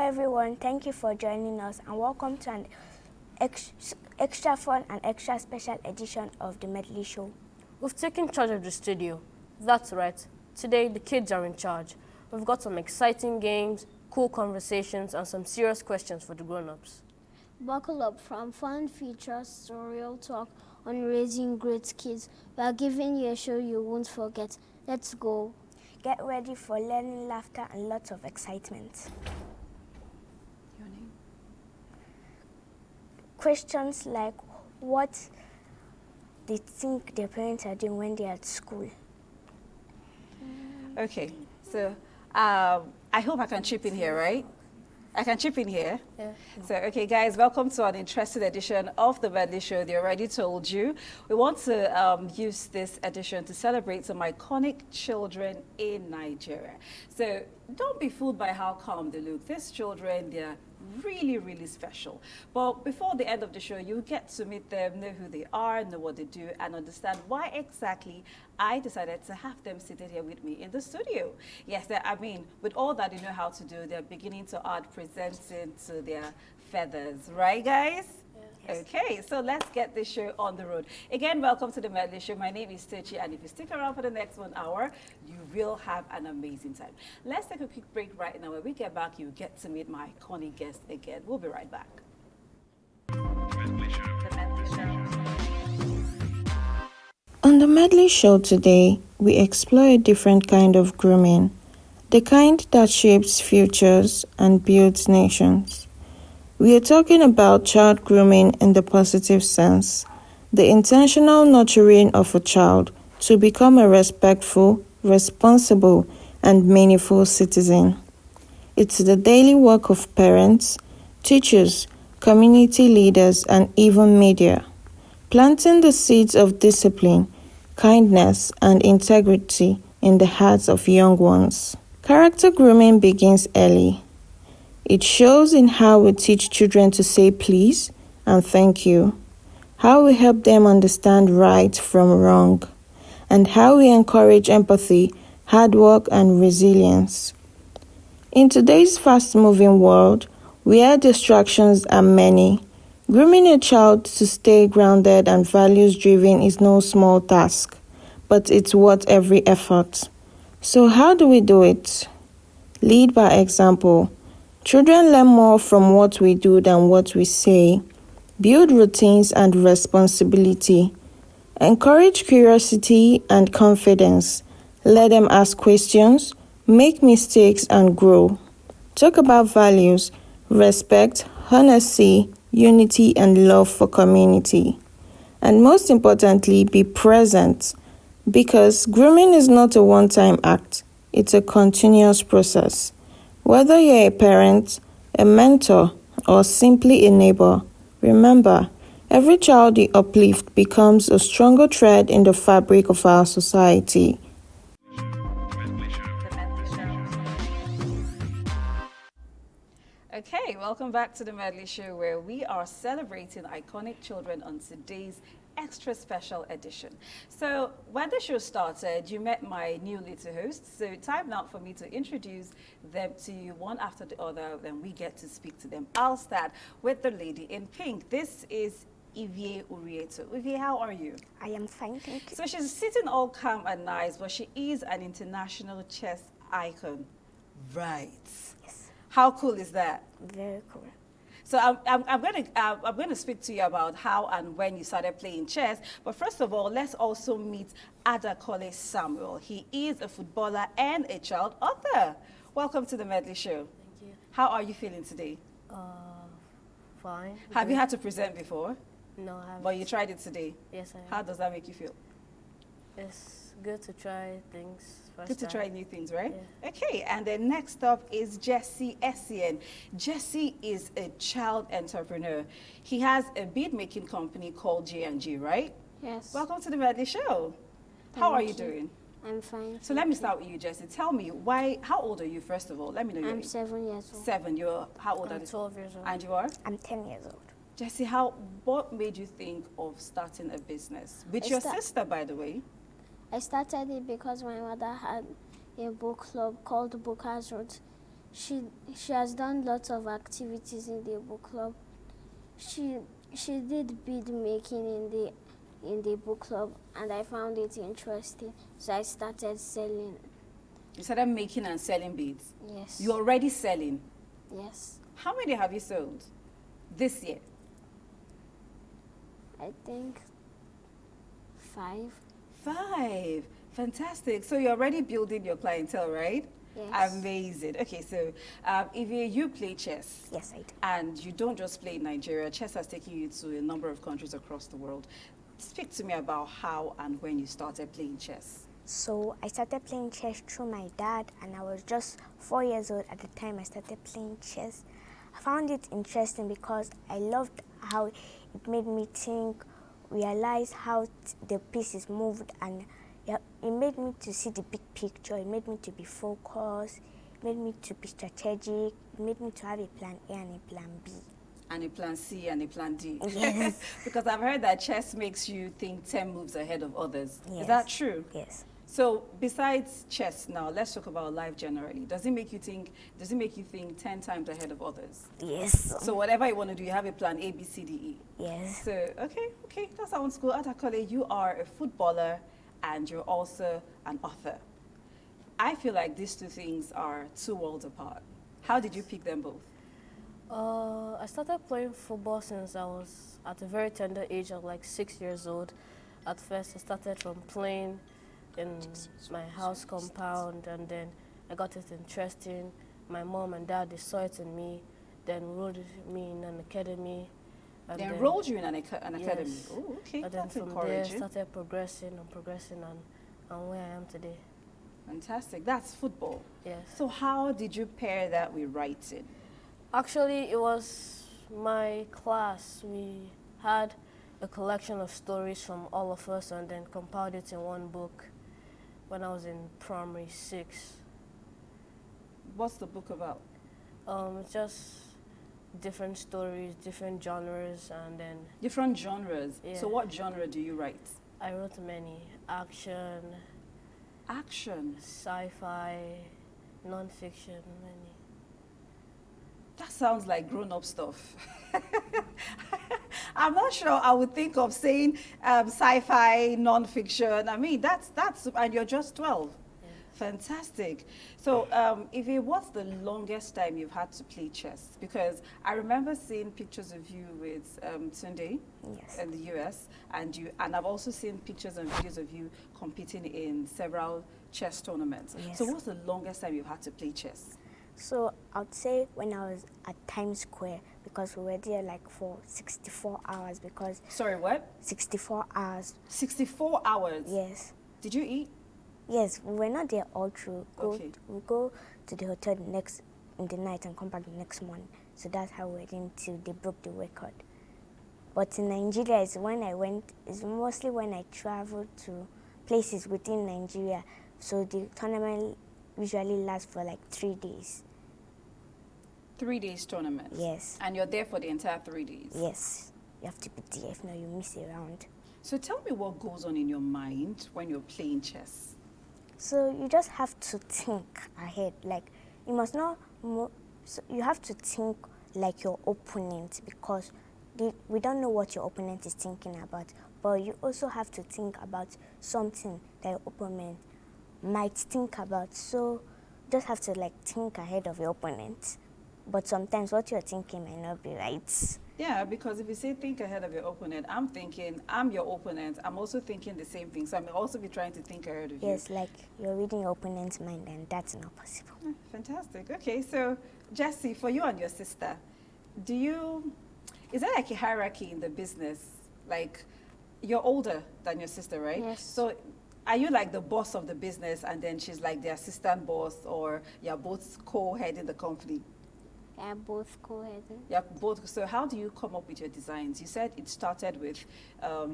everyone, thank you for joining us and welcome to an extra fun and extra special edition of the Medley Show. We've taken charge of the studio. That's right. Today, the kids are in charge. We've got some exciting games, cool conversations, and some serious questions for the grown-ups. Buckle up, from fun features to real talk on raising great kids. We are giving you a show you won't forget. Let's go. Get ready for learning, laughter, and lots of excitement. Your name? Questions like what they think their parents are doing when they're at school. Okay, so I hope I can chip in here, right? I can chip in here? Yeah. So, okay, guys, welcome to an interesting edition of the Medley Show. They already told you. We want to use this edition to celebrate some iconic children in Nigeria. So, don't be fooled by how calm they look. These children, they're really, really special. But before the end of the show, you'll get to meet them, know who they are, know what they do, and understand why exactly I decided to have them seated here with me in the studio. Yes, I mean, with all that they know how to do, they're beginning to add presenting to their feathers. Right, guys? Yes. Okay, so let's get this show on the road. Again, welcome to the Medley Show. My name is Tochi, and if you stick around for the next 1 hour, you will have an amazing time. Let's take a quick break right now. When we get back, you get to meet my iconic guest again. We'll be right back. On the Medley Show today, we explore a different kind of grooming, the kind that shapes futures and builds nations. We are talking about child grooming in the positive sense, the intentional nurturing of a child to become a respectful, responsible, and meaningful citizen. It's the daily work of parents, teachers, community leaders, and even media, planting the seeds of discipline, kindness, and integrity in the hearts of young ones. Character grooming begins early. It shows in how we teach children to say please and thank you, how we help them understand right from wrong, and how we encourage empathy, hard work, and resilience. In today's fast-moving world, where distractions are many, grooming a child to stay grounded and values-driven is no small task, but it's worth every effort. So how do we do it? Lead by example. Children learn more from what we do than what we say. Build routines and responsibility. Encourage curiosity and confidence. Let them ask questions, make mistakes, and grow. Talk about values, respect, honesty, unity, and love for community. And most importantly, be present, because grooming is not a one-time act. It's a continuous process. Whether you're a parent, a mentor, or simply a neighbor, remember, every child you uplift becomes a stronger thread in the fabric of our society. Okay, welcome back to the Medley Show, where we are celebrating iconic children on today's extra special edition. So when the show started, you met my new little hosts. So time now for me to introduce them to you one after the other, then we get to speak to them. I'll start with the lady in pink. This is Ivie Urieto. Ivie, how are you? I am fine, thank you. So she's sitting all calm and nice, but she is an international chess icon. Right. Yes. How cool is that? Very cool. So I'm going to speak to you about how and when you started playing chess. But first of all, let's also meet Adakole Samuel. He is a footballer and a child author. Welcome to the Medley Show. Thank you. How are you feeling today? Fine. Have you had to present before? No, I haven't. But you tried it today. Yes, I have. How does that make you feel? It's good to try things first Good to time. try new things, right? Yeah. Okay, and then next up is Jesse Essien. Jesse is a child entrepreneur. He has a bead-making company called G&G, right? Yes. Welcome to the Medley Show. How are you Thank you. doing? I'm fine. So let me start with you, Jesse. Tell me, how old are you, first of all? Let me know your I'm age. 7 years old. 7. How old are I'm you? 12 years old. And you are? I'm 10 years old. Jesse, what made you think of starting a business? With I your start- sister, by the way. I started it because my mother had a book club called Bookers Road. she has done lots of activities in the book club. She did bead making in the book club, and I found it interesting, so I started selling. You started making and selling beads. Yes. You're already selling. Yes. How many have you sold this year? I think 5. 5. Fantastic. So you're already building your clientele, right? Yes. Amazing. Okay, so if you play chess, Yes, I do. and you don't just play in Nigeria, chess has taken you to a number of countries across the world. Speak to me about how and when you started playing chess. So I started playing chess through my dad, and I was just 4 years old at the time I started playing chess. I found it interesting because I loved how it made me think, realize how the pieces moved, and it made me to see the big picture. It made me to be focused. It made me to be strategic. It made me to have a plan A and a plan B. And a plan C and a plan D. Yes. Because I've heard that chess makes you think 10 moves ahead of others. Yes. Is that true? Yes. So besides chess now, let's talk about life generally. Does it make you think 10 times ahead of others? Yes. So whatever you want to do, you have a plan A, B, C, D, E. Yes. So, okay, that sounds cool. Atakole, you are a footballer and you're also an author. I feel like these two things are two worlds apart. How did you pick them both? I started playing football since I was at a very tender age of like 6 years old. At first, I started from playing in my house compound, and then I got it interesting. My mom and dad, they saw it in me, then enrolled me in an academy. They enrolled you in an academy? Yes. Oh, okay, And then that's from encouraging. there, started progressing and where I am today. Fantastic, that's football. Yes. So how did you pair that with writing? Actually, it was my class. We had a collection of stories from all of us and then compiled it in one book when I was in primary 6. What's the book about? It's just different stories, different genres, and then Different genres. Yeah. So what genre do you write? I wrote many: action, Action. sci-fi, non-fiction, many. That sounds like grown-up stuff. I'm not sure I would think of saying sci-fi, non-fiction. I mean, that's, and you're just 12. Yeah. Fantastic. So, Ivy, what's the longest time you've had to play chess? Because I remember seeing pictures of you with Tunde Yes. in the US, and I've also seen pictures and videos of you competing in several chess tournaments. Yes. So, what's the longest time you've had to play chess? So I'd say when I was at Times Square, because we were there like for 64 hours, because Sorry, what? 64 hours. 64 hours. Yes. Did you eat? Yes, we were not there all through. Okay. We go to the hotel in the night and come back the next morning. So that's how we were there until they broke the record. But in Nigeria, it's mostly when I travel to places within Nigeria. So the tournament usually lasts for like 3 days. 3 days tournament. Yes. And you're there for the entire 3 days. Yes. You have to be there, if not you miss a round. So tell me what goes on in your mind when you're playing chess. So you just have to think ahead. Like you must not. So you have to think like your opponent, because we don't know what your opponent is thinking about. But you also have to think about something that your opponent might think about. So you just have to like think ahead of your opponent. But sometimes what you're thinking might not be right. Yeah, because if you say think ahead of your opponent, I'm thinking I'm your opponent. I'm also thinking the same thing. So I may also be trying to think ahead of you. Yes, like you're reading your opponent's mind, and that's not possible. Fantastic. Okay, so Jessie, for you and your sister, is there like a hierarchy in the business? Like you're older than your sister, right? Yes. So are you like the boss of the business and then she's like the assistant boss, or you're both co-heading the company? They are both co-heading. Yeah, both. So how do you come up with your designs? You said it started with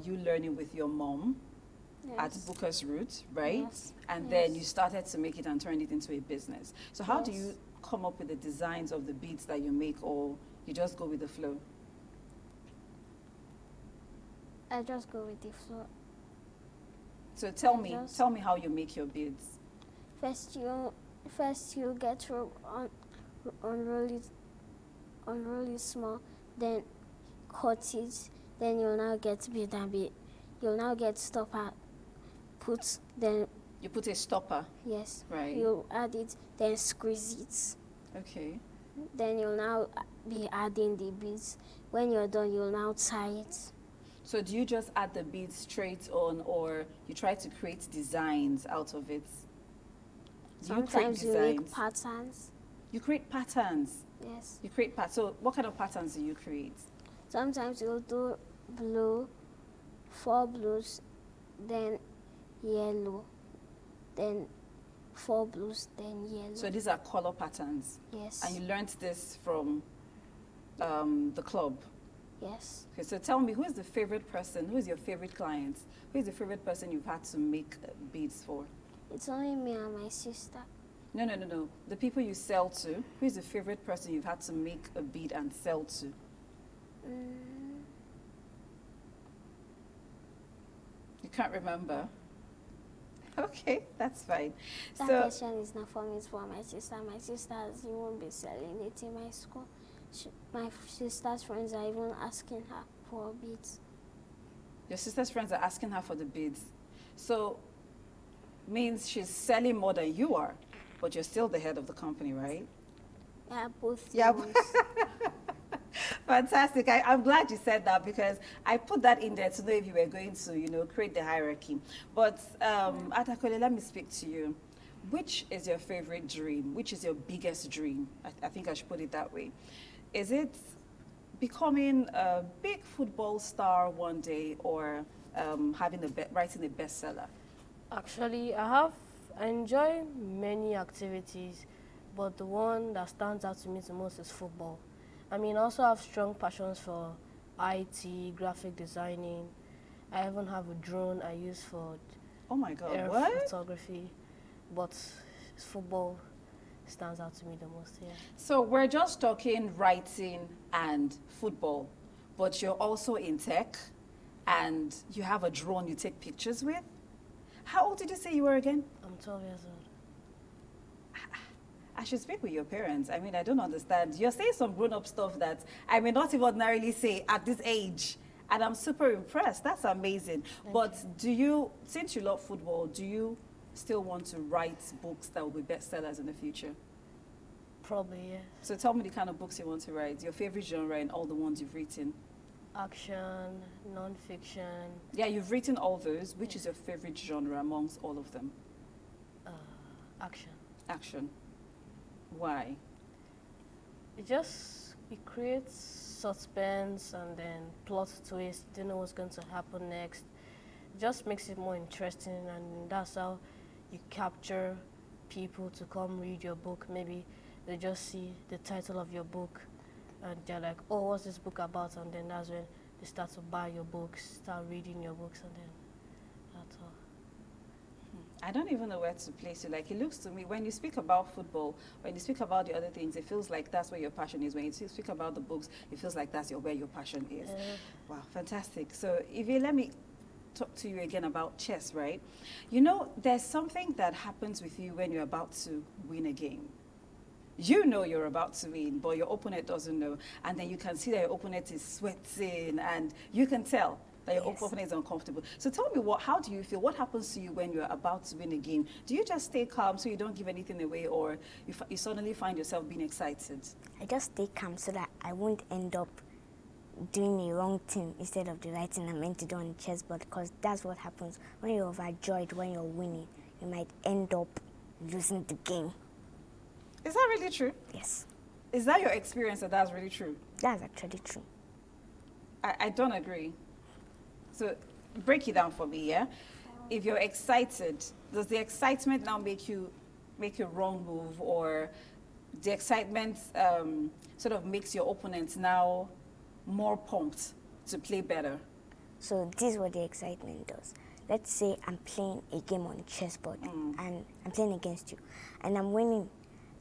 you learning with your mom at Booker's Root, right? Yes. And Yes. then you started to make it and turn it into a business. So how do Yes. you come up with the designs of the beads that you make, or you just go with the flow? I just go with the flow. So tell me Just- how you make your beads. First you get unroll it small, then cut it, then you'll now get bead and bead. You'll now get stopper, put, then You put a stopper. yes, Right. you add it, then squeeze it. Okay. Then you'll now be adding the beads. When you're done, you'll now tie it. So do you just add the beads straight on, or you try to create designs out of it? Do you create Sometimes you make designs? patterns. You create patterns. Yes. You create patterns. So what kind of patterns do you create? Sometimes you'll do blue, 4 blues, then yellow, then 4 blues, then yellow. So these are color patterns. Yes. And you learned this from the club. Yes. Okay, so tell me, who is the favorite person? Who is your favorite client? Who is the favorite person you've had to make beads for? It's only me and my sister. No. The people you sell to. Who is the favorite person you've had to make a bead and sell to? You can't remember? Okay, that's fine. That So, question is not for me, it's for my sister. My sister won't be selling it in my school. My sister's friends are even asking her for beads. your sister's friends are asking her for the beads. So, means she's selling more than you are, but you're still the head of the company, right? Yeah, both. Yeah. ones. Fantastic. I'm glad you said that, because I put that in there to know if you were going to, create the hierarchy. But Atakole, let me speak to you. Which is your favorite dream? Which is your biggest dream? I think I should put it that way. Is it becoming a big football star one day, or writing a bestseller? Actually, I enjoy many activities, but the one that stands out to me the most is football. I mean, I also have strong passions for IT, graphic designing. I even have a drone I use for Oh my God, air what? photography, but football stands out to me the most, yeah. So we're just talking writing and football, but you're also in tech, and you have a drone you take pictures with. How old did you say you were again? I'm 12 years old. I should speak with your parents. I mean, I don't understand. You're saying some grown-up stuff that I may not even ordinarily say at this age, and I'm super impressed. That's amazing. But do you, since you love football, do you still want to write books that will be bestsellers in the future? Probably, yeah. So tell me the kind of books you want to write, your favorite genre and all the ones you've written. Action, non-fiction, Yeah, you've written all those. Which is your favorite genre amongst all of them? action. Action. Why? It creates suspense and then plot twist. You don't know what's going to happen next. It just makes it more interesting, and that's how you capture people to come read your book. Maybe they just see the title of your book and they're like, oh, what's this book about? And then that's when they start to buy your books, start reading your books, and then that's all. I don't even know where to place you. Like, it looks to me, when you speak about football, when you speak about the other things, it feels like that's where your passion is. When you speak about the books, it feels like that's where your passion is. Wow, fantastic. So, Ivy, let me talk to you again about chess, right? You know, there's something that happens with you when you're about to win a game. You know you're about to win, but your opponent doesn't know. And then you can see that your opponent is sweating, and you can tell that your opponent is uncomfortable. So tell me, how do you feel? What happens to you when you're about to win a game? Do you just stay calm so you don't give anything away, or you suddenly find yourself being excited? I just stay calm so that I won't end up doing the wrong thing instead of the right thing I'm meant to do on the chessboard, because that's what happens when you're overjoyed, when you're winning. You might end up losing the game. Is that really true? Yes, Is that your experience that that's really true? that's actually true. I don't agree. So break it down for me, yeah? If you're excited, does the excitement now make you a wrong move, or the excitement sort of makes your opponent now more pumped to play better? So this is what the excitement does. Let's say I'm playing a game on the chessboard and I'm playing against you and I'm winning.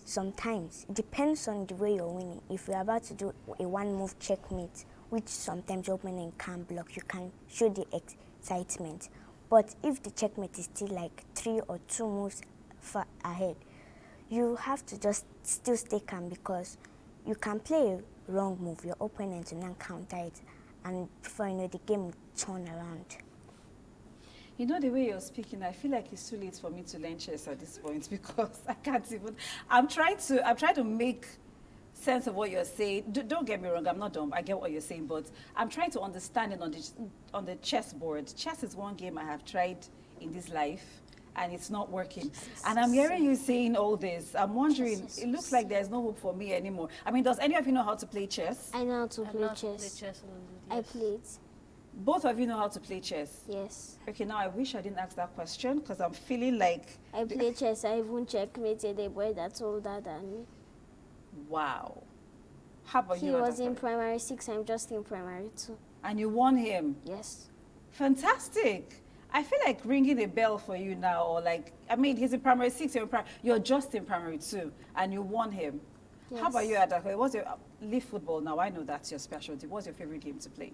Sometimes it depends on the way you're winning. If you're about to do a one-move checkmate, which sometimes your opponent can't block, you can show the excitement. But if the checkmate is still like 3 or 2 moves far ahead, you have to just still stay calm because you can play a wrong move, your opponent will not counter it, and before you know, the game will turn around. You know, the way you're speaking, I feel like it's too late for me to learn chess at this point because I can't even. I'm trying to make sense of what you're saying. Don't get me wrong, I'm not dumb. I get what you're saying, but I'm trying to understand it on the chessboard. Chess is one game I have tried in this life, and it's not working. And I'm hearing you saying all this. I'm wondering, it looks like there's no hope for me anymore. I mean, does any of you know how to play chess? I know how to I play know how to play chess. chess. I Yes. played. Both of you know how to play chess? Yes. Okay, now I wish I didn't ask that question because I'm feeling like, I play chess. I even checkmated a boy that's older than me. wow. How about He you? was in Adatoye? primary 6. I'm just in primary 2. And you won him. Yes. Fantastic. I feel like ringing a bell for you now, or like, I mean, he's in primary 6, you're just in primary 2, and you won him. How about you, Yes. Adatoye? What's your, leave football now, I know that's your specialty. What's your favorite game to play?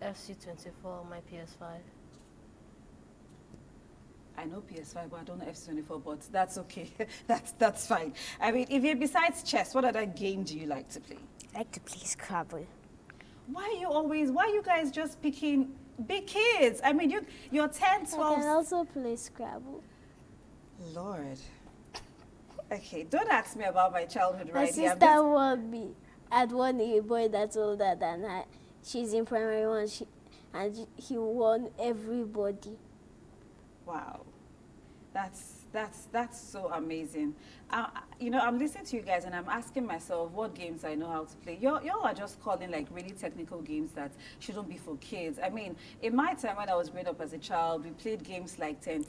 FC24, my PS5. I know PS5, but I don't know FC24, but that's okay. that's fine. I mean, if you besides chess, what other game do you like to play? I like to play Scrabble. Why are you guys just picking big kids? I mean, you're 10, I 12. can also play Scrabble. Lord. Okay, don't ask me about my childhood My right here. I'm sister just- won me. I'd won a boy that's older than her. She's in primary 1, and he won everybody. Wow, that's so amazing. You know, I'm listening to you guys and I'm asking myself what games I know how to play. Y'all are just calling like really technical games that shouldn't be for kids. I mean, in my time when I was growing up as a child, we played games like 10,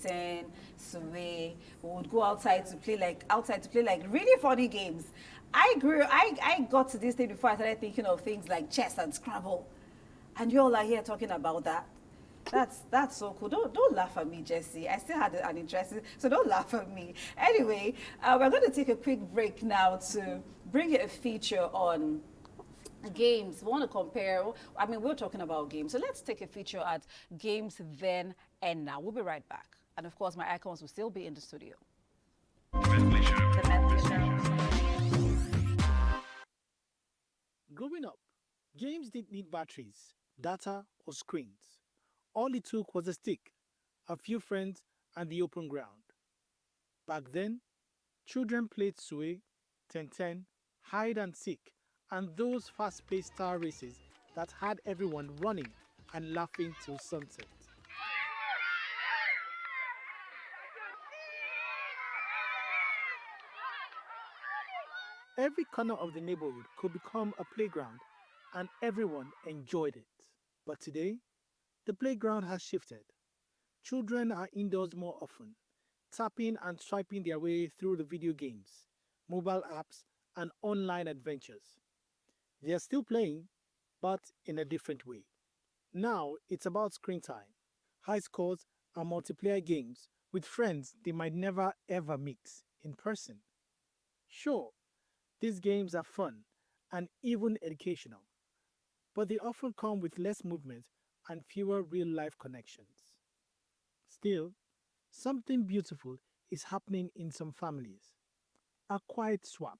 Sway. We would go outside to play like really funny games. I got to this stage before I started thinking of things like chess and Scrabble, and you all are here talking about that. That's so cool. Don't laugh at me, Jessie. I still had an interesting, so don't laugh at me. Anyway, we're going to take a quick break now to bring you a feature on games. We want to compare. I mean, we're talking about games, so let's take a feature at games then and now. We'll be right back, and of course, my icons will still be in the studio. The Medley Show. Growing up, games didn't need batteries, data, or screens. All it took was a stick, a few friends, and the open ground. Back then, children played sway, 10, hide and seek, and those fast-paced star races that had everyone running and laughing till sunset. Every corner of the neighborhood could become a playground, and everyone enjoyed it. But today, the playground has shifted. Children are indoors more often, tapping and swiping their way through the video games, mobile apps, and online adventures. They are still playing, but in a different way. Now it's about screen time, high scores, and multiplayer games with friends they might never ever meet in person. Sure, these games are fun and even educational, but they often come with less movement and fewer real-life connections. Still, something beautiful is happening in some families. A quiet swap.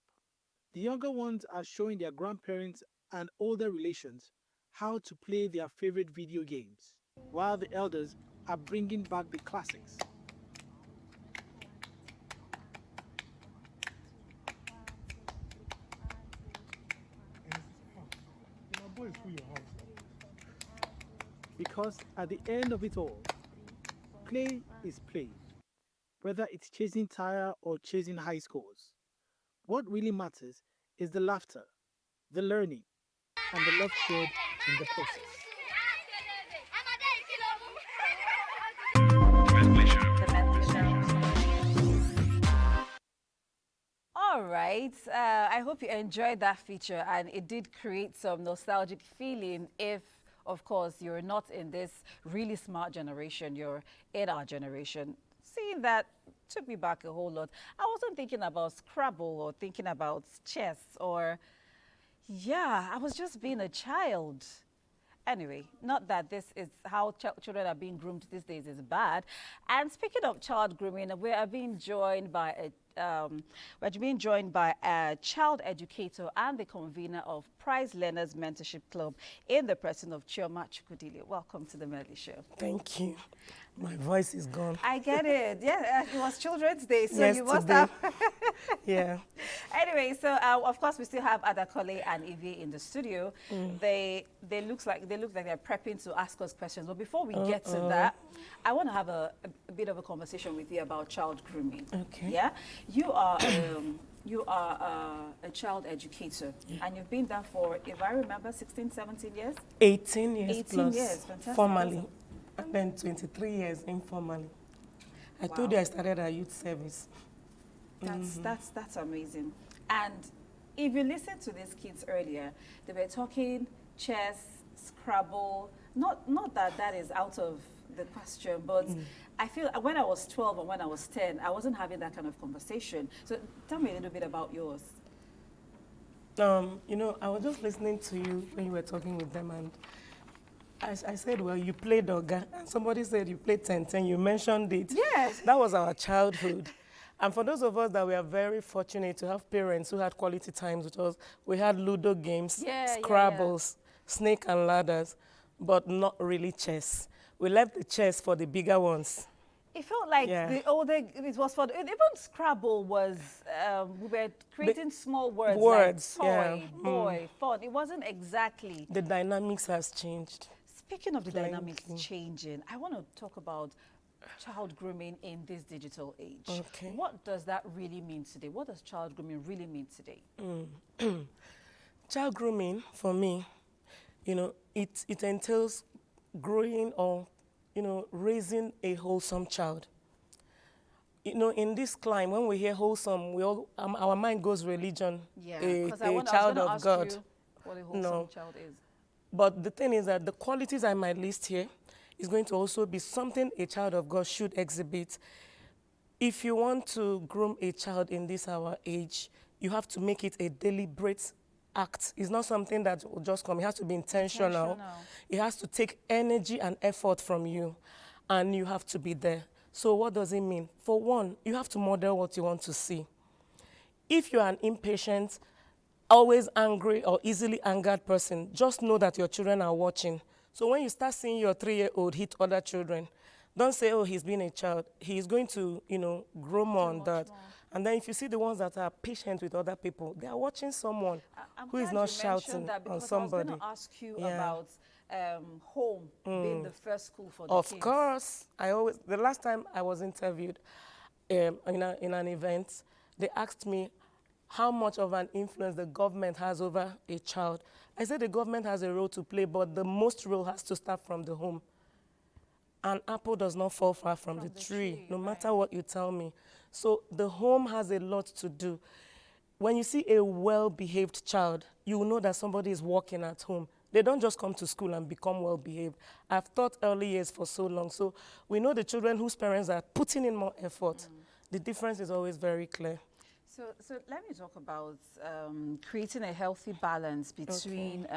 The younger ones are showing their grandparents and older relations how to play their favorite video games, while the elders are bringing back the classics. Because at the end of it all, play is play, whether it's chasing tire or chasing high scores. What really matters is the laughter, the learning, and the love shared in the process. The Medley Show. All right. I hope you enjoyed that feature, and it did create some nostalgic feeling if, of course, you're not in this really smart generation, you're in our generation. Seeing that took me back a whole lot. I wasn't thinking about Scrabble or thinking about chess or, yeah, I was just being a child. Anyway, not that this is how children are being groomed these days is bad. And speaking of child grooming, we are being joined by a child educator and the convener of Prize Learners Mentorship Club in the person of Chioma Chukudili. Welcome to the Medley Show. Thank you. My voice is gone. I get it. Yeah, it was Children's Day, so Yes, you must today. have. Yeah. Anyway, so of course we still have Adakole and Evie in the studio. They look like they're prepping to ask us questions. But before we get to that, I want to have a bit of a conversation with you about child grooming. Okay. Yeah, you are a child educator, and you've been there for, if I remember, 16, 17 years. 18 years 18 plus years, fantastic. formally, and then 23 years informally. I told you I started at youth service. That's amazing. And if you listen to these kids earlier, they were talking chess, Scrabble. Not that is out of the question, but I feel when I was 12 and when I was 10, I wasn't having that kind of conversation. So tell me a little bit about yours. You know, I was just listening to you when you were talking with them, and I said, well, you played Oga, and somebody said you played 10-10. You mentioned it. Yes. That was our childhood. And for those of us that were very fortunate to have parents who had quality times with us, we had Ludo games, Scrabbles, snake and ladders, but not really chess. We left the chess for the bigger ones. It felt like the older, it was for, even Scrabble was, we were creating small words like toy, boy, fun. It wasn't exactly. The dynamics has changed. Speaking of the dynamics changing, I want to talk about child grooming in this digital age. Okay. What does that really mean today? What does child grooming really mean today? Child grooming, for me, you know, it entails growing or, you know, raising a wholesome child. You know, in this climb, when we hear wholesome, we all, our mind goes religion, a child of God. You what a wholesome child is. But the thing is that the qualities I might list here is going to also be something a child of God should exhibit. If you want to groom a child in this our age, you have to make it a deliberate act. It's not something that will just come. It has to be intentional. It has to take energy and effort from you, and you have to be there. So what does it mean? For one, you have to model what you want to see. If you're an impatient, always angry or easily angered person, just know that your children are watching. So when you start seeing your 3-year-old hit other children, don't say, oh, he's been a child. He's going to, you know, grow more on that. And then if you see the ones that are patient with other people, they are watching someone who is not shouting on somebody. I was going to ask you about home being the first school for the kids. Of course. The last time I was interviewed in an event, they asked me how much of an influence the government has over a child. I said the government has a role to play, but the most role has to start from the home. An apple does not fall far from the tree, no matter what you tell me. So the home has a lot to do. When you see a well-behaved child, you will know that somebody is working at home. They don't just come to school and become well-behaved. I've taught early years for so long, so we know the children whose parents are putting in more effort. The difference is always very clear. So let me talk about creating a healthy balance between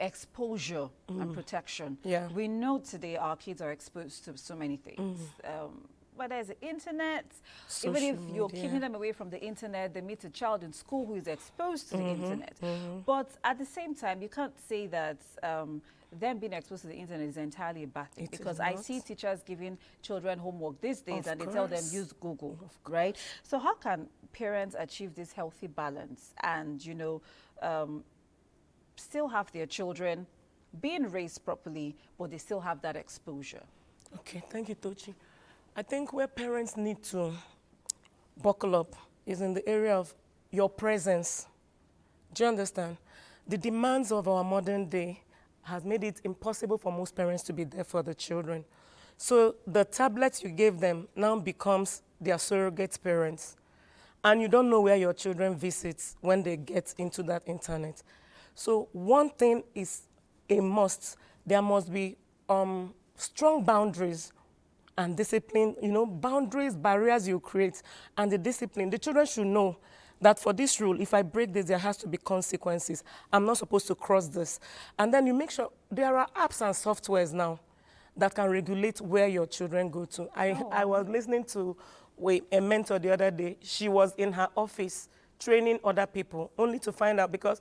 exposure and protection. Yeah. We know today our kids are exposed to so many things. Whether it's the internet, even if you're keeping them away from the internet, they meet a child in school who is exposed to the internet. But at the same time, you can't say that them being exposed to the internet is entirely a bad thing, because I see teachers giving children homework these days and they tell them use Google, right? So how can parents achieve this healthy balance and, you know, still have their children being raised properly, but they still have that exposure? Okay, thank you, Tochi. I think where parents need to buckle up is in the area of your presence. Do you understand? The demands of our modern day has made it impossible for most parents to be there for the children. So the tablets you gave them now becomes their surrogate parents. And you don't know where your children visit when they get into that internet. So one thing is a must. There must be strong boundaries and discipline, you know, boundaries, barriers you create, and the discipline. The children should know that for this rule, if I break this, there has to be consequences. I'm not supposed to cross this. And then you make sure there are apps and softwares now that can regulate where your children go to. I was listening to a mentor the other day. She was in her office training other people, only to find out because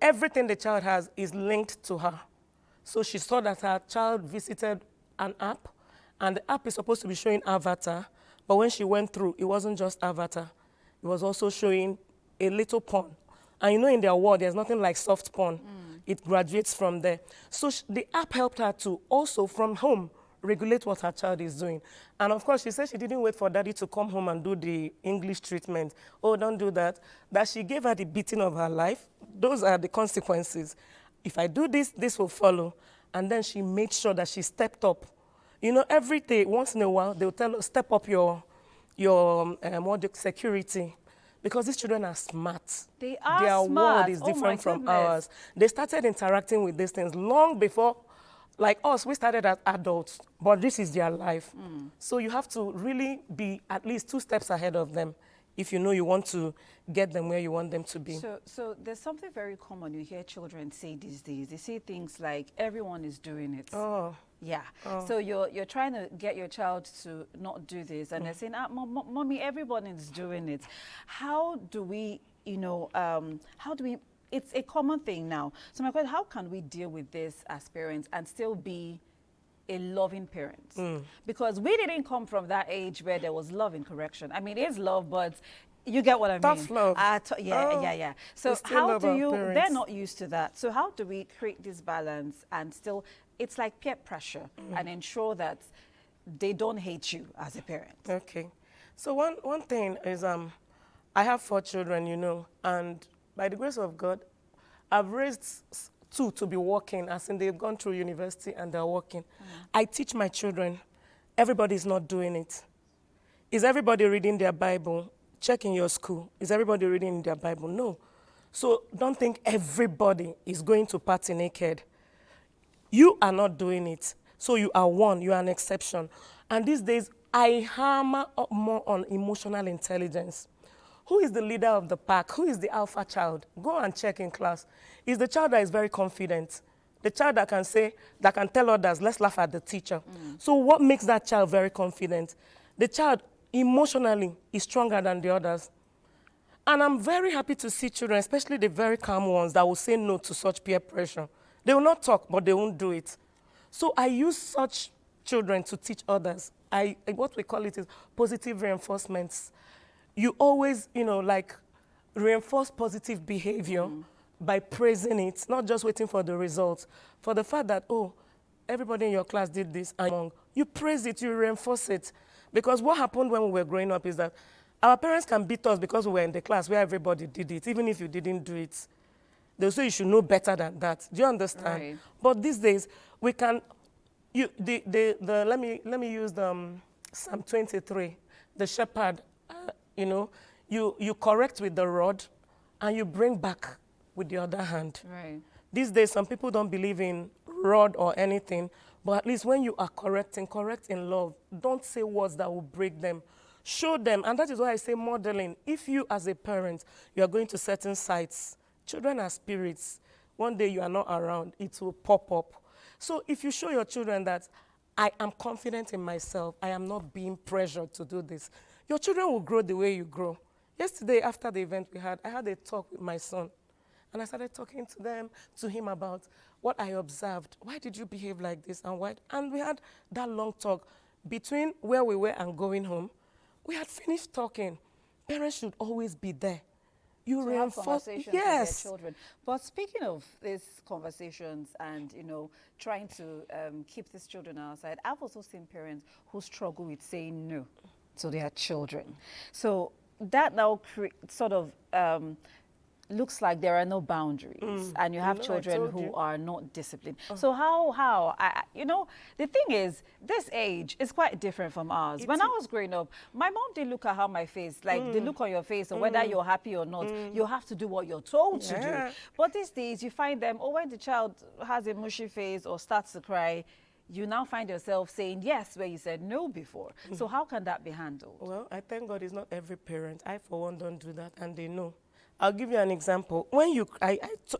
everything the child has is linked to her. So she saw that her child visited an app, and the app is supposed to be showing avatar, but when she went through, it wasn't just avatar. It was also showing a little porn. And you know, in their world, there's nothing like soft porn. It graduates from there. So the app helped her to also, from home, regulate what her child is doing. And of course, she said she didn't wait for daddy to come home and do the English treatment. Oh, don't do that. That she gave her the beating of her life. Those are the consequences. If I do this, this will follow. And then she made sure that she stepped up. You know, every day, once in a while, they'll tell her, step up your security. Because these children are smart. They are Their smart. world is different from ours. They started interacting with these things long before, like us, we started as adults, but this is their life. So you have to really be at least 2 steps ahead of them if you know you want to get them where you want them to be. So there's something very common you hear children say these days. They say things like, everyone is doing it. Oh. Yeah. So you're trying to get your child to not do this, and they're saying, mommy, everyone is doing it. How do we, it's a common thing now. So my question, how can we deal with this as parents and still be a loving parent? Because we didn't come from that age where there was love in correction. I mean, it's love, but you get what I mean. Tough love. Yeah. So how do you, they're not used to that. So how do we create this balance and still, it's like peer pressure, and ensure that they don't hate you as a parent? Okay. So one thing is, I have 4 children, you know, and by the grace of God, I've raised 2 to be working, as in they've gone through university and they're working. I teach my children, everybody's not doing it. Is everybody reading their Bible? Check in your school. Is everybody reading their Bible? No. So don't think everybody is going to party naked. You are not doing it. So you are one, you are an exception. And these days, I hammer up more on emotional intelligence. Who is the leader of the pack? Who is the alpha child? Go and check in class. Is the child that is very confident? The child that can say, that can tell others, let's laugh at the teacher. So what makes that child very confident? The child emotionally is stronger than the others. And I'm very happy to see children, especially the very calm ones, that will say no to such peer pressure. They will not talk, but they won't do it. So I use such children to teach others. What we call it is positive reinforcements. You always, reinforce positive behavior by praising it, not just waiting for the results. For the fact that, everybody in your class did this, and you praise it, you reinforce it. Because what happened when we were growing up is that our parents can beat us because we were in the class where everybody did it, even if you didn't do it. They'll say you should know better than that. Do you understand? Right. But these days, we can, let me use Psalm 23, the shepherd, you correct with the rod and you bring back with the other hand. Right. These days, some people don't believe in rod or anything, but at least when you are correcting, correct in love. Don't say words that will break them. Show them, and that is why I say modeling. If you as a parent, you are going to certain sites, children are spirits. One day you are not around, it will pop up. So if you show your children that I am confident in myself, I am not being pressured to do this, your children will grow the way you grow. Yesterday, after the event I had a talk with my son. And I started talking to him about what I observed. Why did you behave like this and why? And we had that long talk between where we were and going home. We had finished talking. Parents should always be there. You to reinforce have conversations with their children. But speaking of these conversations and, trying to keep these children outside, I've also seen parents who struggle with saying no to their children. So that now sort of looks like there are no boundaries and you have children who are not disciplined. So how the thing is, this age is quite different from ours. When I was growing up, my mom didn't look at how my face, like the look on your face or whether you're happy or not, you have to do what you're told to do. But these days you find them, when the child has a mushy face or starts to cry, you now find yourself saying yes where you said no before. So how can that be handled? Well, I thank God it's not every parent. I, for one, don't do that, and they know. I'll give you an example. When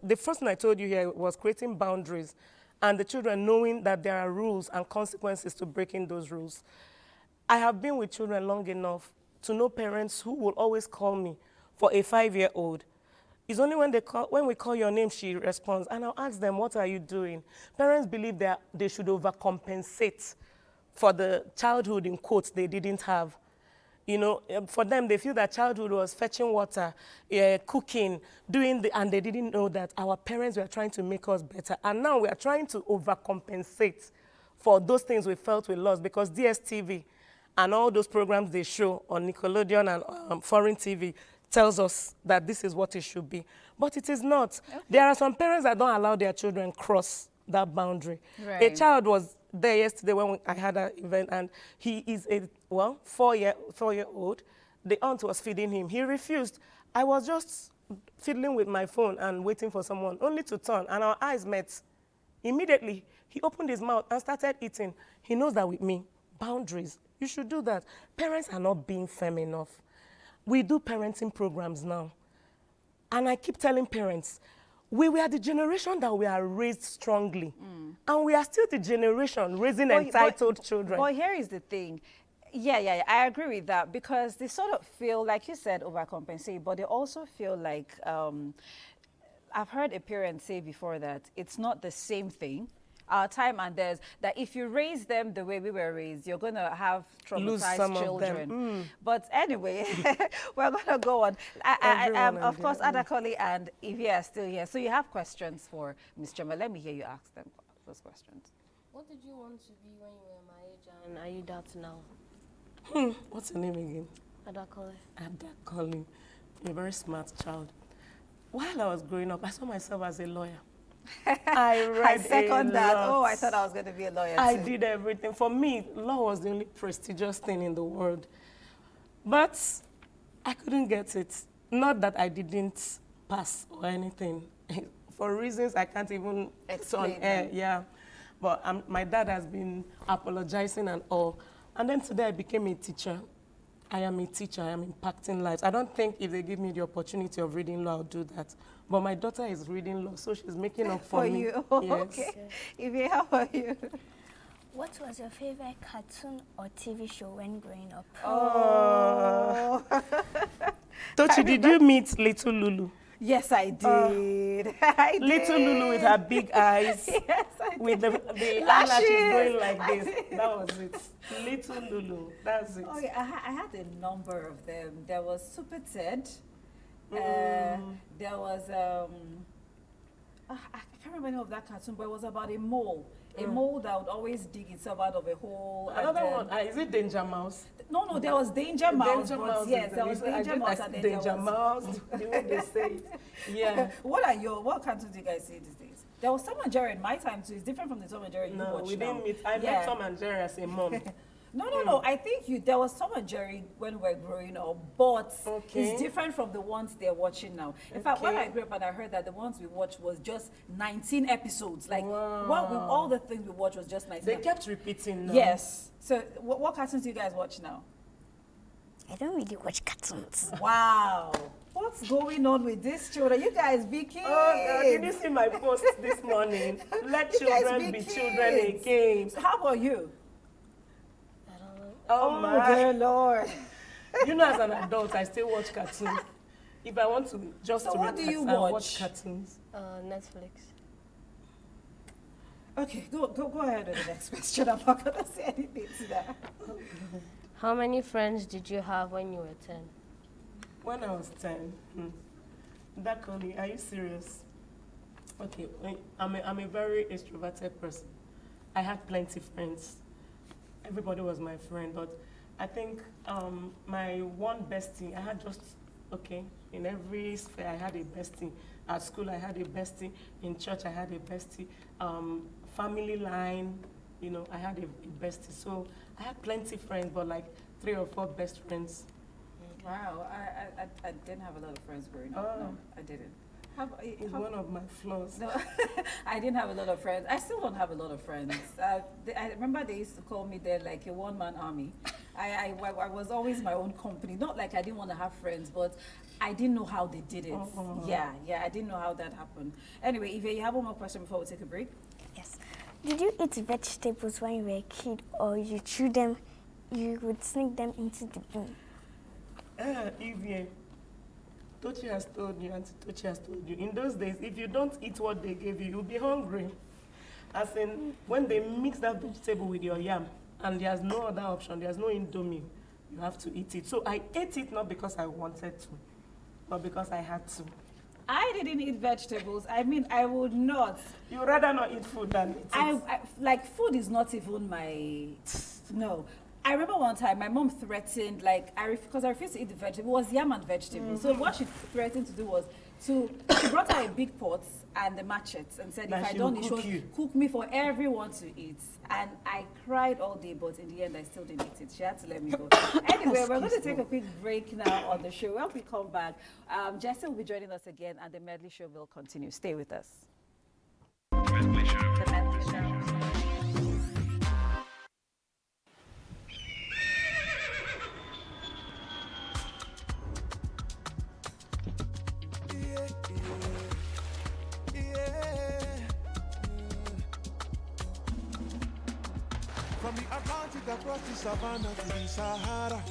the first thing I told you here was creating boundaries and the children knowing that there are rules and consequences to breaking those rules. I have been with children long enough to know parents who will always call me for a 5-year-old. It's only when we call your name, she responds. And I'll ask them, what are you doing? Parents believe that they should overcompensate for the childhood, in quotes, they didn't have. You know, for them, they feel that childhood was fetching water, cooking, and they didn't know that our parents were trying to make us better. And now we are trying to overcompensate for those things we felt we lost, because DSTV and all those programs they show on Nickelodeon and foreign TV tells us that this is what it should be. But it is not. Okay. There are some parents that don't allow their children cross that boundary. Right. A child was there yesterday when I had an event, and he is a, 4-year-old. The aunt was feeding him. He refused. I was just fiddling with my phone and waiting for someone, only to turn, and our eyes met. Immediately, he opened his mouth and started eating. He knows that with me, boundaries, you should do that. Parents are not being firm enough. We do parenting programs now. And I keep telling parents, we were the generation that we are raised strongly. And we are still the generation raising entitled children. But here is the thing. Yeah, I agree with that, because they sort of feel, like you said, overcompensate, but they also feel like, I've heard a parent say before that it's not the same thing. Our time and theirs, that if you raise them the way we were raised, you're going to have traumatized children. But anyway, we're going to go on. Of course, Adakoli and Ivy are still here. So you have questions for Ms. Chema. Let me hear you ask them those questions. What did you want to be when you were my age, and are you that now? What's your name again? Adakoli. Adakoli. You're a very smart child. While I was growing up, I saw myself as a lawyer. I second that. Oh, I thought I was going to be a lawyer too. I did everything. For me, law was the only prestigious thing in the world. But I couldn't get it. Not that I didn't pass or anything. For reasons I can't even explain. Yeah. But my dad has been apologizing and all. And then today I became a teacher. I am a teacher. I am impacting lives. I don't think if they give me the opportunity of reading law, I'll do that. But my daughter is reading law, so she's making up for me. You. Oh, yes. Okay. Ivy, how are you? What was your favorite cartoon or TV show when growing up? Oh. Tochi, did you meet Little Lulu? Yes, I did. Little Lulu with her big eyes. Yes, I did. With the eyelashes going like this. That was it. Little Lulu. That's it. Okay, I had a number of them. There was Super Ted. There was I can't remember the name of that cartoon, but it was about a mole. A mole that would always dig itself out of a hole. Another one, is it Danger Mouse? No, there was Danger Mouse. Yes, there was Danger Mouse. And then Danger Mouse, the way they say it. Yeah. What cartoons do you guys see these days? There was Tom and Jerry in my time too. It's different from the Tom and Jerry you watch now. No, we didn't meet. I met Tom and Jerry as a mom. No. I think there was Tom and Jerry when we were growing up, but it's different from the ones they're watching now. In fact, when I grew up and I heard that the ones we watched was just 19 episodes. Like, all the things we watched was just 19 They kept repeating now. Yes. So, what cartoons do you guys watch now? I don't really watch cartoons. Wow. What's going on with these children? You guys be kids. Oh, did you see my post this morning? Let children be children again. So how about you? Oh my dear Lord. You know, as an adult, I still watch cartoons. If I want to what do you watch cartoons. Netflix. Okay, go ahead with the next question. I'm not going to say anything to that. How many friends did you have when you were 10? When I was 10? Dakoli, are you serious? Okay, I'm a very extroverted person. I had plenty of friends. Everybody was my friend, but I think my one bestie, I had in every sphere I had a bestie. At school I had a bestie, in church I had a bestie, family line, I had a bestie. So I had plenty of friends, but like 3 or 4 best friends. Wow, I didn't have a lot of friends growing up. No, I didn't. It's one of my flaws. No, I didn't have a lot of friends. I still don't have a lot of friends. I remember they used to call me there like a one-man army. I was always my own company. Not like I didn't want to have friends, but I didn't know how they did it. Yeah, I didn't know how that happened. Anyway, Ivy, you have one more question before we take a break? Yes. Did you eat vegetables when you were a kid, or you chew them, you would sneak them into the bin? Ivy, Tochi has told you, Auntie Tochi has told you, in those days, if you don't eat what they gave you, you'll be hungry. As in, when they mix that vegetable with your yam, and there's no other option, there's no indomie, you have to eat it. So I ate it not because I wanted to, but because I had to. I didn't eat vegetables. I mean, I would not. You rather not eat food than eat it. Like, food is not even my, no. I remember one time my mom threatened, like, because I refused to eat the vegetable. It was yam and vegetable. So what she threatened to do was she brought out a big pot and the machetes and said, That if I she don't will eat, cook she you. would cook me for everyone to eat. And I cried all day, but in the end, I still didn't eat it. She had to let me go. Anyway, we're going to take a quick break now on the show. When we come back, Jesse will be joining us again, and the Medley Show will continue. Stay with us. The Medley Show. From the Atlantic across the savannah to the Sahara,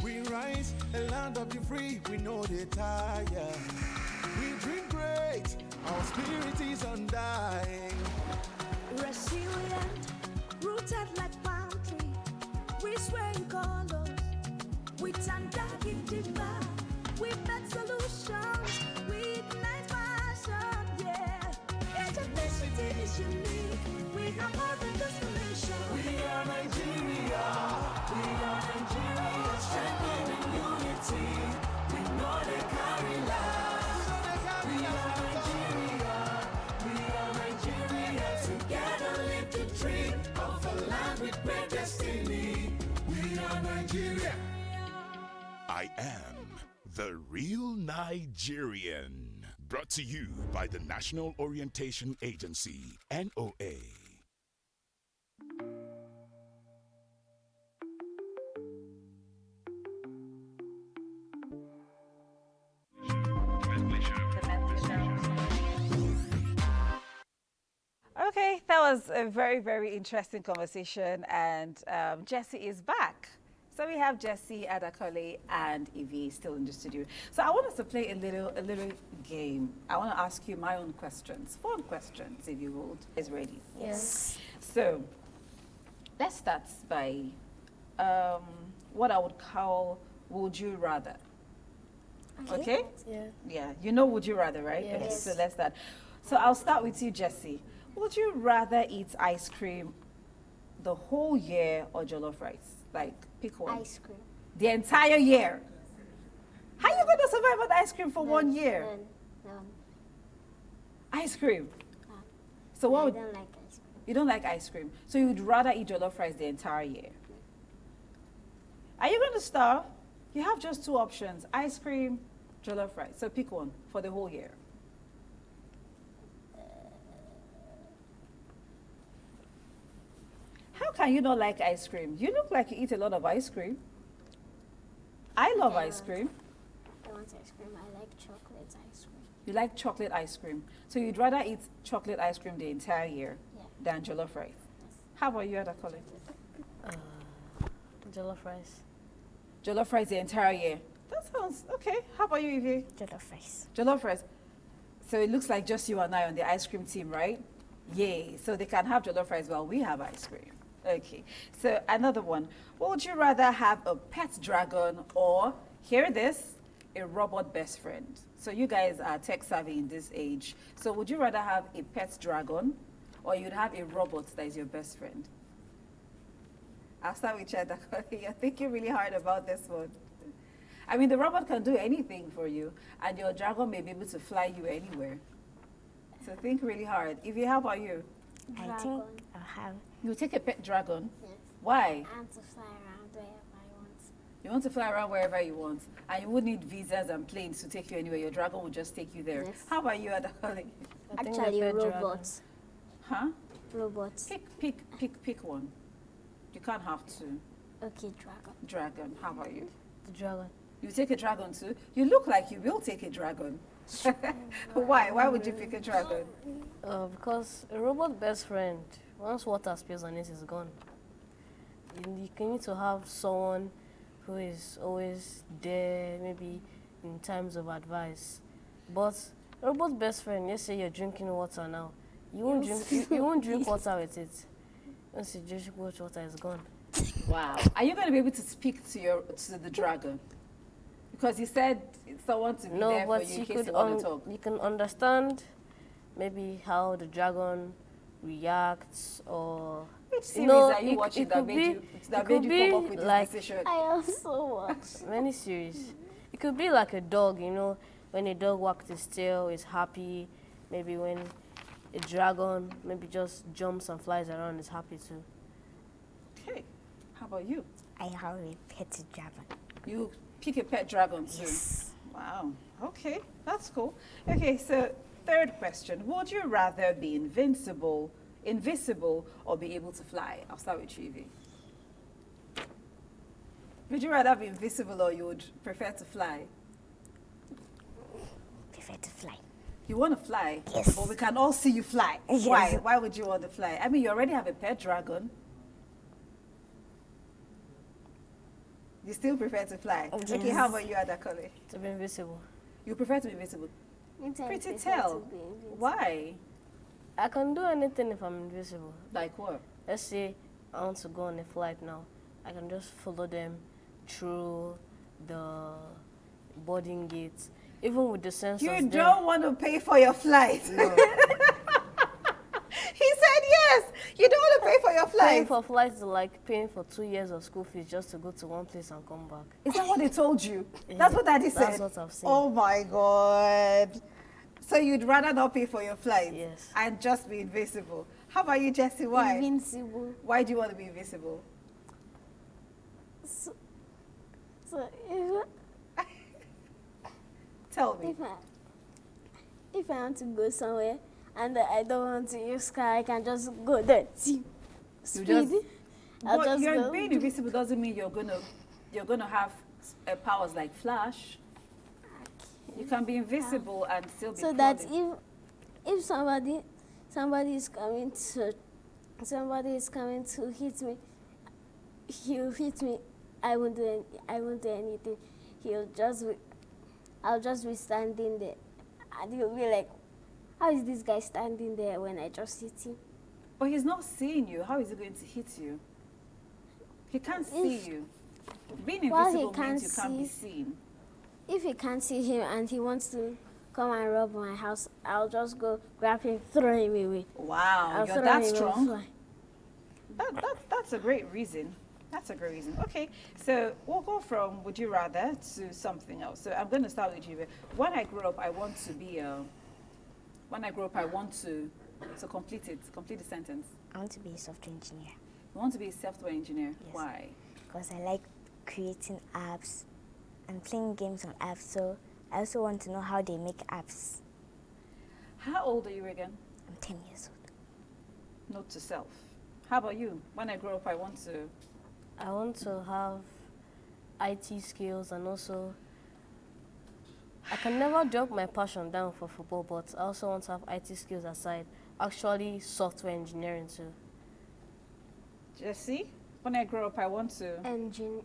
we rise, a land of the free, we know they tire. We dream great, our spirit is undying. Resilient, rooted like palm tree, we sway in colors, we turn dark into light, we make solutions, we ignite passion, yeah. Ethnicity is unique, we have more than destination. We are Nigeria, strengthening unity, we know they carry lives. We are Nigeria, together live the dream of a land with great destiny. We are Nigeria. I am the real Nigerian. Brought to you by the National Orientation Agency, NOA. Okay, that was a very, very interesting conversation, and Jesse is back. So we have Jesse, Adakole, and Evie still in the studio. So I want us to play a little game. I want to ask you my own questions, 4 questions, if you would. Is ready? Yes. So let's start by what I would call would you rather. Okay? Yeah. Yeah. You know would you rather, right? Yes. Okay, so let's start. So I'll start with you, Jesse. Would you rather eat ice cream the whole year or jollof rice? Like, pick one. Ice cream. The entire year. How are you going to survive on ice cream for 1 year? No. Ice cream. No. So what I would, don't like ice cream. you don't like ice cream? So you'd rather eat jollof rice the entire year? Are you going to starve? You have just 2 options: ice cream, jollof rice. So pick one for the whole year. How can you not like ice cream? You look like you eat a lot of ice cream. I love ice cream. I want ice cream. I like chocolate ice cream. You like chocolate ice cream. So you'd rather eat chocolate ice cream the entire year Yeah. than jollof rice. Yes. How about you, Adakole? Jollof rice. Jollof rice the entire year. That sounds okay. How about you, Evie? Jollof rice. Jollof rice. So it looks like just you and I on the ice cream team, right? Yay. So they can have jollof rice while we have ice cream. Okay. So another one. Would you rather have a pet dragon or, hear this, a robot best friend? So you guys are tech savvy in this age. So would you rather have a pet dragon or you'd have a robot that is your best friend? I'll start with you, Adakole. You're thinking really hard about this one. I mean, the robot can do anything for you, and your dragon may be able to fly you anywhere. So think really hard. Evie, how about you? I think Dragon. I'll have. You take a pet dragon. Yes. Why? And to fly around wherever I want. You want to fly around wherever you want, and you would need visas and planes to take you anywhere. Your dragon will just take you there. Yes. How about you, Adakole? I think Actually, the pet dragon. robots. Huh? Robots. Pick one. You can't have two. Okay, dragon. Dragon. How about you? The dragon. You take a dragon too? You look like you will take a dragon. Why? Why would you pick a dragon? Because a robot best friend, once water spills on it, is gone. You need to have someone who is always there, maybe in times of advice. But a robot best friend, let's say you're drinking water now, you won't drink water with it. Once you drink water, it's gone. Wow. Are you going to be able to speak to the dragon? Because you said someone to be there for you in case you want to talk. You can understand maybe how the dragon reacts, or Which series are you watching that made you come up with this decision? I also watch. many series. It could be like a dog, when a dog wags its tail, it's happy. Maybe when a dragon maybe just jumps and flies around, it's happy too. Okay. How about you? I have a pet dragon. You pick a pet dragon too? Yes. Wow. Okay. That's cool. Okay, so third question. Would you rather be invisible, or be able to fly? I'll start with you, Evie. Would you rather be invisible or you would prefer to fly? Prefer to fly. You want to fly? Yes. But we can all see you fly. Yes. Why? Why would you want to fly? I mean, you already have a pet dragon. You still prefer to fly? Yes. Okay, how about you, Adakole? To be invisible. You prefer to be invisible? Means I Pretty prefer tell. to be invisible. Why? I can do anything if I'm invisible. Like what? Let's say I want to go on a flight now. I can just follow them through the boarding gates. Even with the sensors You there. don't want to pay for your flight. No. He said yes. You don't want to pay for your Paying flight. for flights is like paying for 2 years of school fees just to go to one place and come back. Is that what they told you? Yeah, That's what Daddy said. that's what I've seen. Oh my God. So you'd rather not pay for your flight? Yes. And just be invisible. How about you, Jessie? Why? Invincible. Why do you want to be invisible? So Tell me. if I want to go somewhere and I don't want to use car, I can just go there. Speed. I'll But just you're go. being invisible doesn't mean you're gonna have powers like Flash. You can be invisible and still be So that crawling. if somebody is coming to hit me, he'll hit me. I won't do anything. I'll just be standing there, and he'll be like, "How is this guy standing there when I just hit him?" But he's not seeing you. How is he going to hit you? He can't see you. Being Well, he invisible means you can't can't be see. seen. If he can't see him and he wants to come and rob my house, I'll just go grab him, throw him away. Wow, I'll you're throw that him strong. away. That's a great reason. That's a great reason. Okay, so we'll go from would you rather to something else. So I'm going to start with you. When I grow up, I want to be complete the sentence. I want to be a software engineer You want to be a software engineer. Yes. Why? because I like creating apps and playing games on apps. So I also want to know how they make apps. How old are you again? I'm 10 years old. Note to self. How about you? When I grow up, I want to have IT skills, and also I can never drop my passion down for football, but I also want to have IT skills aside. Actually, software engineering too. Jessie, when I grow up, I want to. An engineer.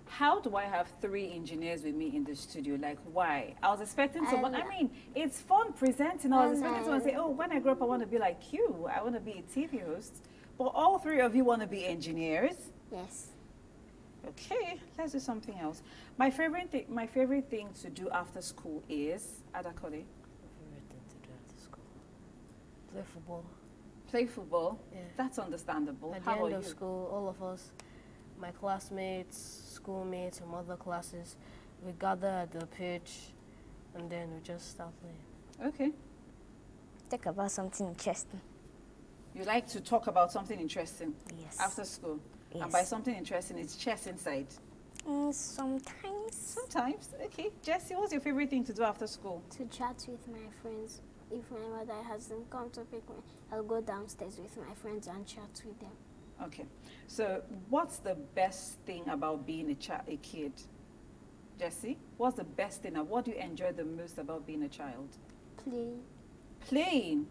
How do I have 3 engineers with me in the studio? Like, why? I was expecting someone. I mean, it's fun presenting. I was expecting someone to say, "Oh, when I grow up, I want to be like you. I want to be a TV host." But all 3 of you want to be engineers. Yes. Okay, let's do something else. My favorite thing to do after school is Adakole. Favorite thing to do after school? Play football. Play football. Yeah. That's understandable. At the How end about of you? school, all of us, my classmates, schoolmates from other classes, we gather at the pitch and then we just start playing. Okay. Talk about something interesting. You like to talk about something interesting Yes. after school. Yes. And by something interesting, it's chess inside. Sometimes. Sometimes. Okay. Jessie, what's your favorite thing to do after school? To chat with my friends. If my mother hasn't come to pick me, I'll go downstairs with my friends and chat with them. Okay. So, what's the best thing about being a kid? Jessie, what's the best thing? And what do you enjoy the most about being a child? Play. Playing.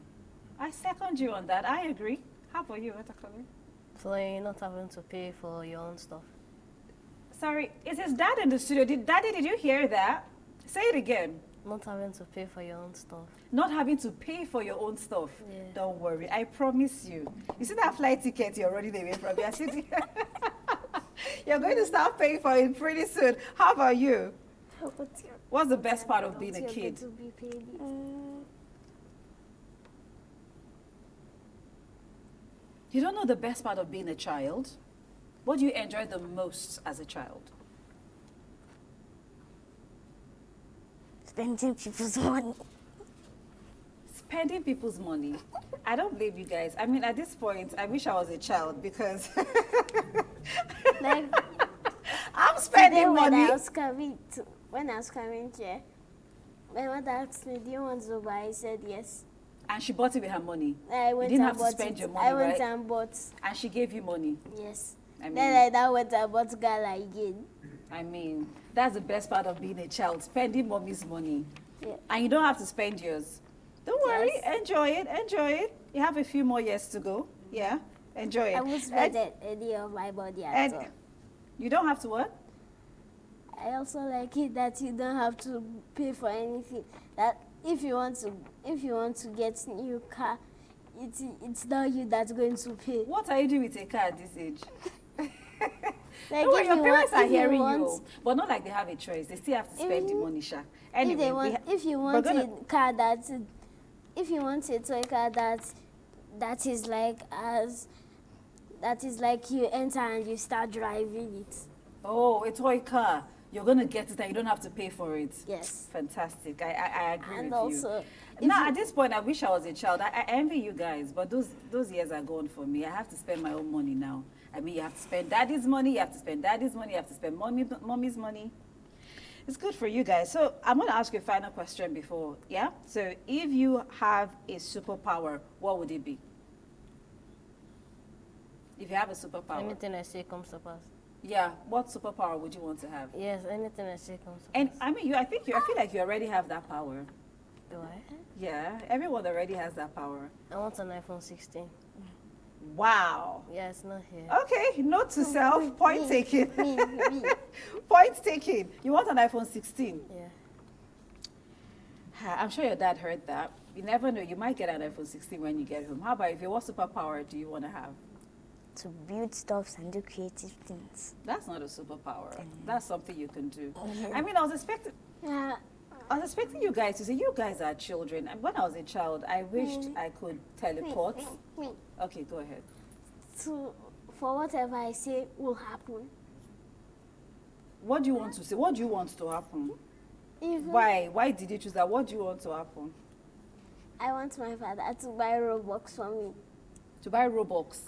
I second you on that. I agree. How about you, Atakale? Playing, not having to pay for your own stuff. Sorry, is his dad in the studio? Daddy, did you hear that? Say it again. Not having to pay for your own stuff. Not having to pay for your own stuff. Yeah. Don't worry, I promise you. You see that flight ticket you're running away from? You're sitting. You're going to start paying for it pretty soon. How about you? What's the best part of being a kid? To be paid. You don't know the best part of being a child? What do you enjoy the most as a child? Spending people's money. Spending people's money. I don't blame you guys. I mean, at this point, I wish I was a child because Like I'm today spending when money. I was coming here, my mother asked me, "Do you want to buy?" I said yes. And she bought it with her money. I went didn't and have to bought spend it. your money, I went right? and bought. And she gave you money. Yes. I mean, Then I now went and bought gala again. That's the best part of being a child, spending mommy's money. Yeah. And you don't have to spend yours. Don't worry, Yes. enjoy it. You have a few more years to go. Yeah, enjoy it. I won't spend any of my body at all. You don't have to what? I also like it that you don't have to pay for anything. That if you want to get new car, it's not you that's going to pay. What are you doing with a car at this age? Like No, if your you parents want, are if you hearing want, you, but not like they have a choice. They still have to spend the money, Sha. Anyway, if they want, if you want gonna- a car if you want a toy car that is like you enter and you start driving it. Oh, a toy car. You're gonna get it and you don't have to pay for it. Yes. Fantastic. I agree And with also, you. Now, at this point, I wish I was a child. I envy you guys, but those years are gone for me. I have to spend my own money now. I mean, you have to spend daddy's money, you have to spend daddy's money, you have to spend mommy's money. It's good for you guys. So I'm going to ask you a final question before, yeah? So if you have a superpower, what would it be? If you have a superpower. Anything I say comes to pass. Yeah, what superpower would you want to have? Yes, anything I say comes to And pass. I mean, I feel like you already have that power. Do I? Yeah, everyone already has that power. I want an iPhone 16. Wow. Yeah, it's not here. Okay, note to self, point taken. Me. Point taken. You want an iPhone 16? Yeah. I'm sure your dad heard that. You never know, you might get an iPhone 16 when you get home. How about if you, what superpower do you want to have? To build stuff and do creative things. That's not a superpower. That's something you can do. I mean, I was expecting you guys to say, you guys are children. And when I was a child, I wished I could teleport. Me. Okay, go ahead. For whatever I say will happen. What do you want to say? What do you want to happen? Even Why? Why did you choose that? What do you want to happen? I want my father to buy Robux for me. To buy Robux.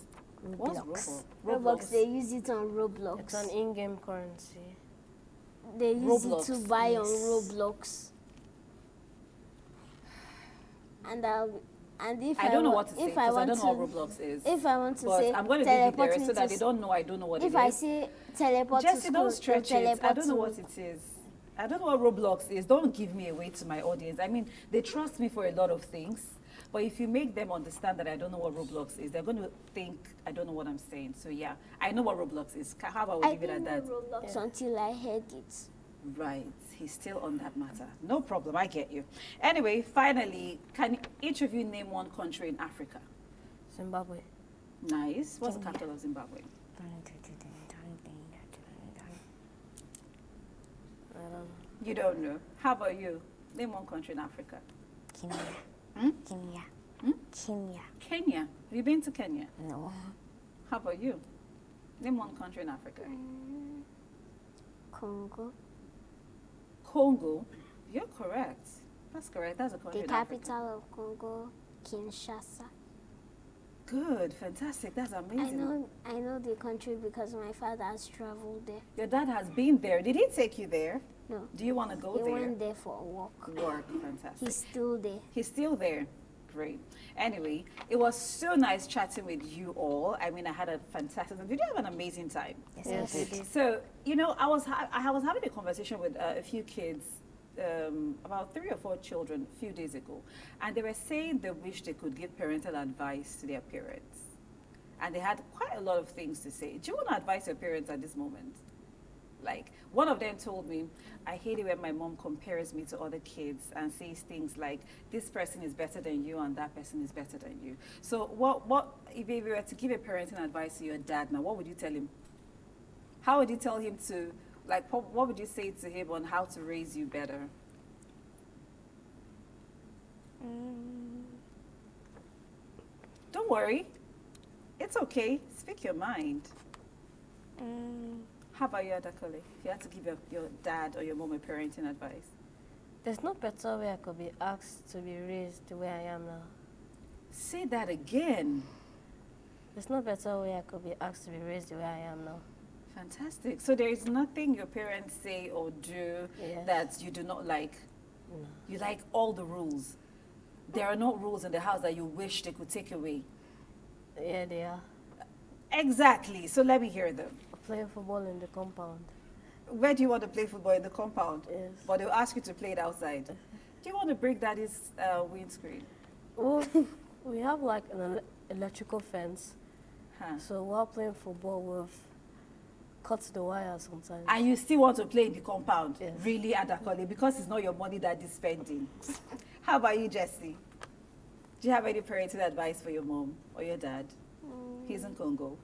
What's Roblox. Robux, they use it on Roblox. It's an in-game currency. They use Roblox, it to buy yes. on Roblox. And if I don't know what to say if because I I want don't to, know what Roblox is. if I want to But say I'm going to leave it teleport there me so that to they don't know I don't know what if it I is. say teleport to Jesse, school, don't stretch they'll it. I teleport don't know to what me. it is. I don't know what Roblox is. Don't give me away to my audience. I mean, they trust me for a lot of things. But if you make them understand that I don't know what Roblox is, they're going to think I don't know what I'm saying. So yeah, I know what Roblox is. How about we I leave it at didn't that? know Roblox until I heard it. Right. He's still on that matter. No problem. I get you. Anyway, finally, can each of you name one country in Africa? Zimbabwe. Nice. What's the Kenya. capital of Zimbabwe? You don't know. How about you? Name one country in Africa. Kenya. Hmm? Kenya. Hmm? Kenya. Kenya. Have you been to Kenya? No. How about you? Name one country in Africa. Congo. Congo. You're correct. That's correct. That's a country The in Africa. capital of Congo, Kinshasa. good. Fantastic. That's amazing. I know the country because my father has traveled there. Your dad has been there. Did he take you there? No. Do you want to go He there? went there for a walk. Work. Fantastic. He's still there. He's still there. Great. Anyway, it was so nice chatting with you all. I mean, I had a fantastic time. Did you have an amazing time? Yes, we did. So, you know, I was having a conversation with a few kids, about 3 or 4 children a few days ago. And they were saying they wish they could give parental advice to their parents. And they had quite a lot of things to say. Do you want to advise your parents at this moment? Like, one of them told me, I hate it when my mom compares me to other kids and says things like, this person is better than you and that person is better than you. So what if you were to give a parenting advice to your dad now, what would you tell him? How would you tell him to, like, what would you say to him on how to raise you better? Don't worry. It's okay. Speak your mind. How about you, Adakole? If you had to give your dad or your mom a parenting advice? There's no better way I could be asked to be raised the way I am now. Say that again. There's no better way I could be asked to be raised the way I am now. Fantastic. So there is nothing your parents say or do Yes. that you do not like? No. You like all the rules. There are no rules in the house that you wish they could take away. Yeah, they are. Exactly. So let me hear them. Playing football in the compound. Where do you want to play football? In the compound? Yes. But they'll ask you to play it outside. Do you want to break daddy's windscreen? Well, we have like an electrical fence. Huh. So while playing football, we've cut the wire sometimes. And you still want to play in the compound? Yes. Really, Adakole? Because it's not your money that is spending. How about you, Jesse? Do you have any parenting advice for your mom or your dad? He's in Congo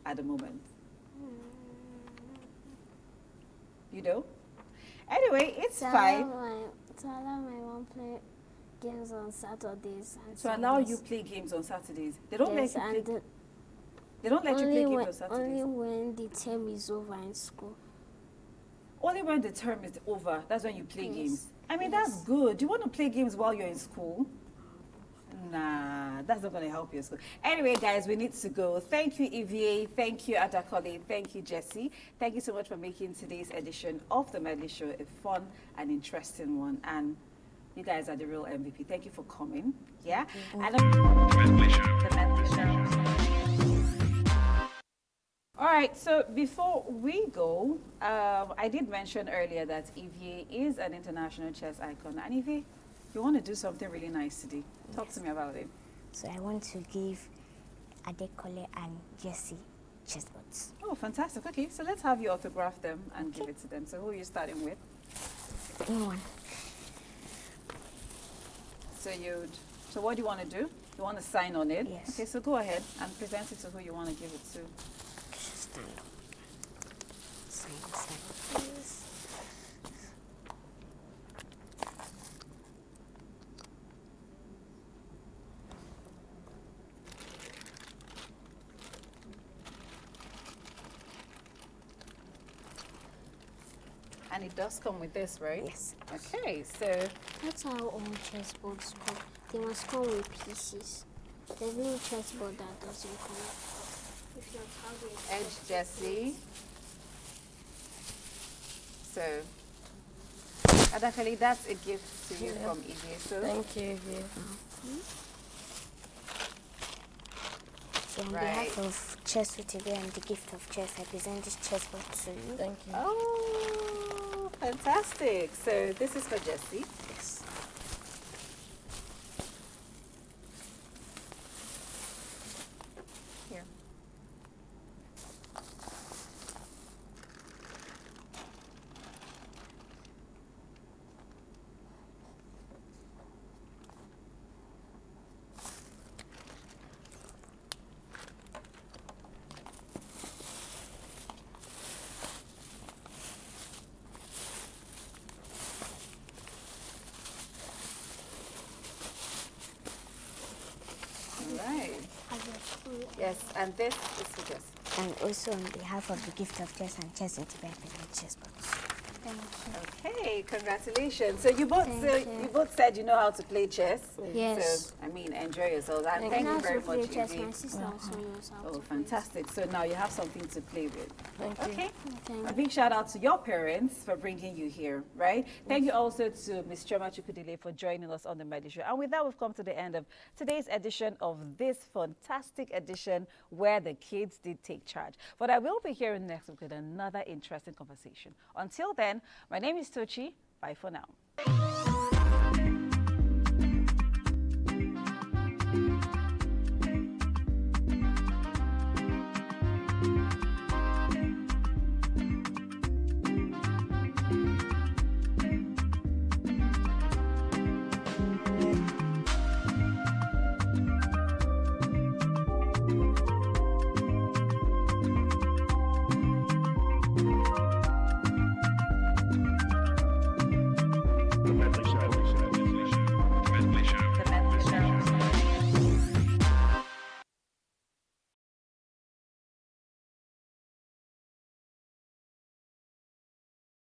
at the moment. You know? Anyway, it's fine. To allow my mom play games on Saturdays and To allow you play games on Saturdays. They don't yes, let you and play. They don't let you play games on Saturdays. only when the term is over in school. Only when the term is over, that's when you play Yes. games. I mean, Yes. that's good. Do you want to play games while you're in school? Nah, that's not going to help you in school. Anyway, guys, we need to go. Thank you, EVA. Thank you, Adakole. Thank you, Jesse. Thank you so much for making today's edition of the Medley Show a fun and interesting one. And you guys are the real MVP. Thank you for coming. Yeah? And the Medley Show. All right, so before we go, I did mention earlier that EVA is an international chess icon. And EVA, you want to do something really nice today. Talk to me about it. So I want to give Adekole and Jesse chessboards. Oh, fantastic. Okay, so let's have you autograph them and give it to them. So who are you starting with? Anyone? So what do you want to do? You want to sign on it? Yes. Okay, so go ahead and present it to who you want to give it to. Just stand up. Sign, please. And it does come with this, right? Yes. Okay, so That's how all chessboards come. They must come with pieces. There's no chessboard that doesn't come. If not, how do you Edge Jesse. So Adakole, that's a gift to you from EVA. So Thank you, Evie. So on Right. behalf of Chess with TV and the gift of chess, I present this chessboard to you. Thank you. oh, fantastic. So this is for Jesse. Yes. Here. All right. Yes, and this is for Jesse. And also on behalf of the gift of chess and chess with TV, I present chessboards. Okay, congratulations. So you both Thank you. you both said you know how to play chess. Yes. So I mean, enjoy yourselves. And I thank know you how very to play much. chess. Izzy. My sister also knows how Oh, to play. fantastic. So now you have something to play with. Okay. Thank A big shout out to your parents for bringing you here, right? Thank you also to Ms. Choma Chukudile for joining us on the Medley Show. And with that, we've come to the end of today's edition of this fantastic edition where the kids did take charge. But I will be here next week with another interesting conversation. Until then, my name is Tochi. Bye for now.